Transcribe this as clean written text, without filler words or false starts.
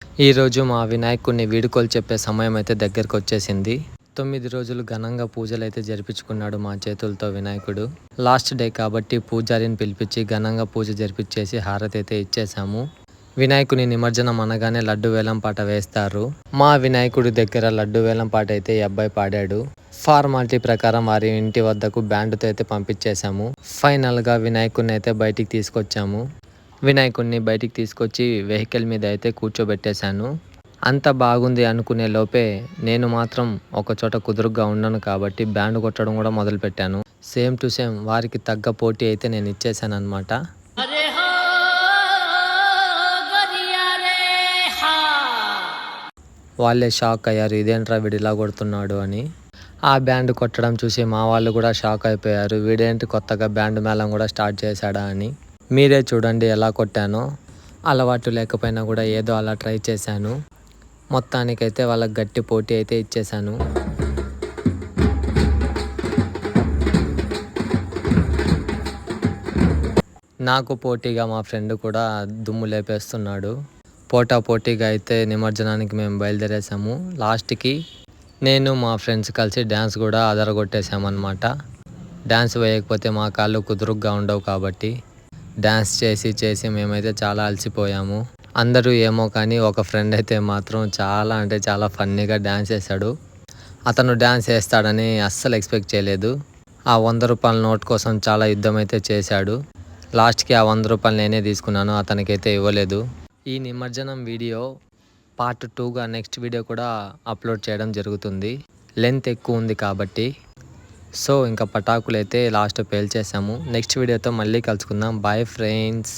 ఈరోజు మా వినాయకుడిని వీడ్కోలు చెప్పే సమయం అయితే దగ్గరకు వచ్చేసింది. 9 రోజులు ఘనంగా పూజలైతే జరిపించుకున్నాడు మా చేతులతో వినాయకుడు. లాస్ట్ డే కాబట్టి పూజారిని పిలిపించి ఘనంగా పూజ జరిపించేసి హారతి అయితే ఇచ్చేసాము. వినాయకుని నిమజ్జనం అనగానే లడ్డు వేలం పాట వేస్తారు. మా వినాయకుడి దగ్గర లడ్డు వేలం పాట అయితే ఈ అబ్బాయి పాడాడు. ఫార్మాలిటీ ప్రకారం వారి ఇంటి వద్దకు బ్యాండ్తో అయితే పంపించేశాము. ఫైనల్గా వినాయకుడిని అయితే బయటికి తీసుకొచ్చాము. వినాయకుడిని బయటికి తీసుకొచ్చి వెహికల్ మీద అయితే కూర్చోబెట్టేశాను. అంత బాగుంది అనుకునే లోపే నేను మాత్రం ఒకచోట కుదురుగ్గా ఉన్నాను కాబట్టి బ్యాండ్ కొట్టడం కూడా మొదలుపెట్టాను. సేమ్ టు సేమ్ వారికి తగ్గ పోటీ అయితే నేను ఇచ్చేసాను అనమాట. వాళ్ళే షాక్ అయ్యారు, ఇదేంట్రా వీడు ఇలా కొడుతున్నాడు అని. ఆ బ్యాండ్ కొట్టడం చూసి మా వాళ్ళు కూడా షాక్ అయిపోయారు, వీడేంటి కొత్తగా బ్యాండ్ మేళం కూడా స్టార్ట్ చేశాడా అని. మీరే చూడండి ఎలా కొట్టానో. అలవాటు లేకపోయినా కూడా ఏదో అలా ట్రై చేశాను. మొత్తానికైతే వాళ్ళకి గట్టి పోటీ అయితే ఇచ్చేశాను. నాకు పోటీగా మా ఫ్రెండ్ కూడా దుమ్ము లేపేస్తున్నాడు. పోటాపోటీగా అయితే నిమజ్జనానికి మేము బయలుదేరేసాము. లాస్ట్కి నేను మా ఫ్రెండ్స్ కలిసి డ్యాన్స్ కూడా అదరగొట్టేసామన్నమాట. డ్యాన్స్ వేయకపోతే మా కాళ్ళు కుదురుగ్గా ఉండవు కాబట్టి డ్యాన్స్ చేసి మేమైతే చాలా అలసిపోయాము. అందరూ ఏమో కానీ ఒక ఫ్రెండ్ అయితే మాత్రం చాలా అంటే చాలా ఫన్నీగా డ్యాన్స్ వేశాడు. అతను డ్యాన్స్ వేస్తాడని అస్సలు ఎక్స్పెక్ట్ చేయలేదు. ఆ 100 రూపాయల నోట్ కోసం చాలా యుద్ధం అయితే చేశాడు. లాస్ట్కి ఆ 100 రూపాయలు నేనే తీసుకున్నాను, అతనికైతే ఇవ్వలేదు. ఈ నిమజ్జనం వీడియో పార్ట్ 2గా నెక్స్ట్ వీడియో కూడా అప్లోడ్ చేయడం జరుగుతుంది. లెంత్ ఎక్కువ ఉంది కాబట్టి. సో ఇంకా పటాకులు అయితే లాస్ట్ పేల్చేసాము. నెక్స్ట్ వీడియోతో మళ్ళీ కలుసుకుందాం. Bye friends.